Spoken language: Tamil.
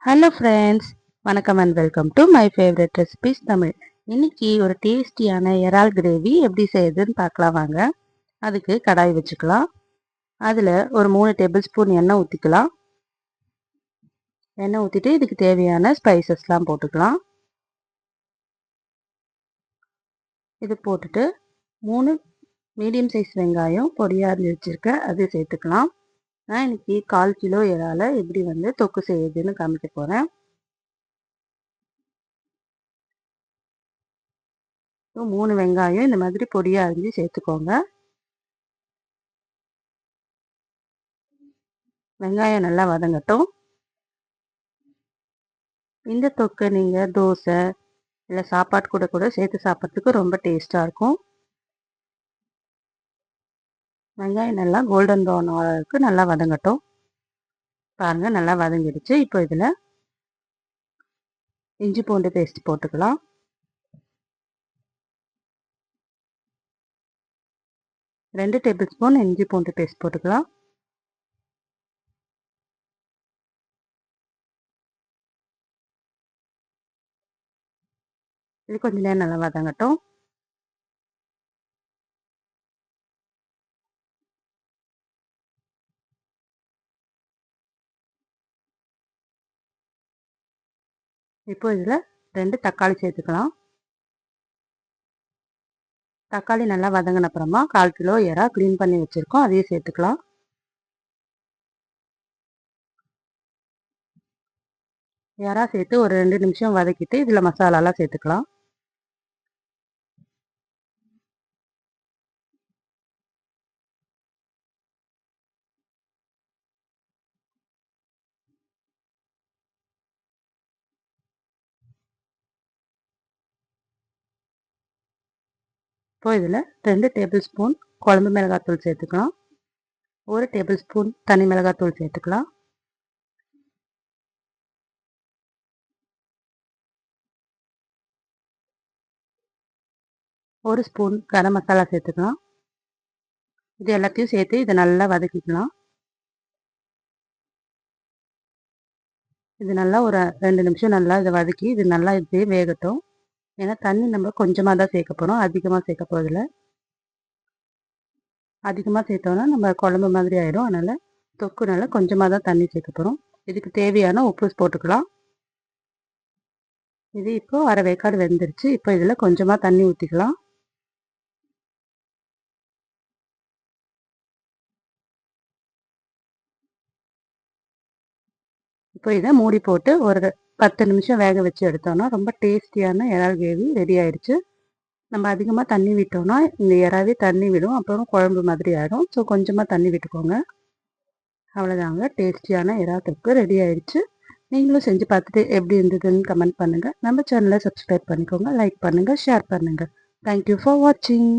ஹலோ ஃப்ரெண்ட்ஸ், வணக்கம் and welcome to my favourite recipes Tamil. இன்னைக்கு ஒரு டேஸ்டியான இறால் கிரேவி எப்படி செய்யுதுன்னு பார்க்கலாம் வாங்க. அதுக்கு கடாய் வச்சுக்கலாம். அதில் ஒரு 3 டேபிள் ஸ்பூன் எண்ணெய் ஊற்றிக்கலாம். எண்ணெய் ஊற்றிட்டு இதுக்கு தேவையான ஸ்பைசஸ்லாம் போட்டுக்கலாம். இது போட்டுட்டு 3 மீடியம் சைஸ் வெங்காயம் பொடியாக அரிஞ்சு வச்சுருக்கேன், அது சேர்த்துக்கலாம். நான் இன்னைக்கு 1/4 கிலோ இறாலை எப்படி தொக்கு செய்யுதுன்னு காமிக்க போகிறேன். 3 வெங்காயம் இந்த மாதிரி பொடியாக அரிஞ்சு சேர்த்துக்கோங்க. வெங்காயம் நல்லா வதங்கட்டும். இந்த தொக்கை நீங்கள் தோசை இல்லை சாப்பாடு கூட கூட சேர்த்து சாப்பிட்றதுக்கு ரொம்ப டேஸ்ட்டாக இருக்கும். வெங்காயம் நல்லா கோல்டன் ப்ரௌன் ஆகிறதுக்கு நல்லா வதங்கட்டும். பாருங்கள், நல்லா வதங்கிடுச்சு. இப்போ இதில் இஞ்சி பூண்டு பேஸ்ட் போட்டுக்கலாம். 2 டேபிள் ஸ்பூன் இஞ்சி பூண்டு பேஸ்ட் போட்டுக்கலாம். இது கொஞ்சம் நேரம் நல்லா வதங்கட்டும். இப்போ இதில் 2 தக்காளி சேர்த்துக்கலாம். தக்காளி நல்லா வதங்கின அப்புறமா 1/4 கிலோ இறா க்ளீன் பண்ணி வச்சுருக்கோம், அதையும் சேர்த்துக்கலாம். இறா சேர்த்து ஒரு 2 நிமிஷம் வதக்கிட்டு இதில் மசாலாலாம் சேர்த்துக்கலாம். இப்போ இதில் 2 டேபிள் ஸ்பூன் குழம்பு மிளகாத்தூள் சேர்த்துக்கலாம். 1 டேபிள் ஸ்பூன் தனி மிளகாத்தூள் சேர்த்துக்கலாம். 1 ஸ்பூன் கரம் மசாலா சேர்த்துக்கலாம். இது எல்லாத்தையும் சேர்த்து இதை நல்லா வதக்கிக்கலாம். இது நல்லா ஒரு 2 நிமிஷம் நல்லா இதை வதக்கி இது நல்லா இப்படியே வேகட்டும். ஏன்னா தண்ணி நம்ம கொஞ்சமாக தான் சேர்க்க போகிறோம், அதிகமாக சேர்க்க போகிறதில்ல. அதிகமாக சேர்த்தோன்னா நம்ம குழம்பு மாதிரி ஆகிடும். அதனால் தொக்குனால கொஞ்சமாக தான் தண்ணி சேர்க்க போகிறோம். இதுக்கு தேவையான உப்பு போட்டுக்கலாம். இது இப்போ அரை வேக்காடு வெந்துருச்சு. இப்போ இதில் கொஞ்சமாக தண்ணி ஊற்றிக்கலாம். இப்போ இதை மூடி போட்டு ஒரு 10 நிமிஷம் வேக வச்சு எடுத்தோம்னா ரொம்ப டேஸ்டியான இறால் கிரேவி ரெடி ஆயிடுச்சு. நம்ம அதிகமாக தண்ணி விட்டோம்னா இந்த இறாவே தண்ணி விடும், அப்புறம் குழம்பு மாதிரி ஆகிடும். ஸோ கொஞ்சமாக தண்ணி விட்டுக்கோங்க. அவ்வளோதாங்க, டேஸ்டியான இறால் தொக்கு ரெடி ஆயிடுச்சு. நீங்களும் செஞ்சு பார்த்துட்டு எப்படி இருந்ததுன்னு கமெண்ட் பண்ணுங்கள். நம்ம சேனலை சப்ஸ்கிரைப் பண்ணிக்கோங்க, லைக் பண்ணுங்கள், ஷேர் பண்ணுங்கள். தேங்க்யூ ஃபார் வாட்சிங்.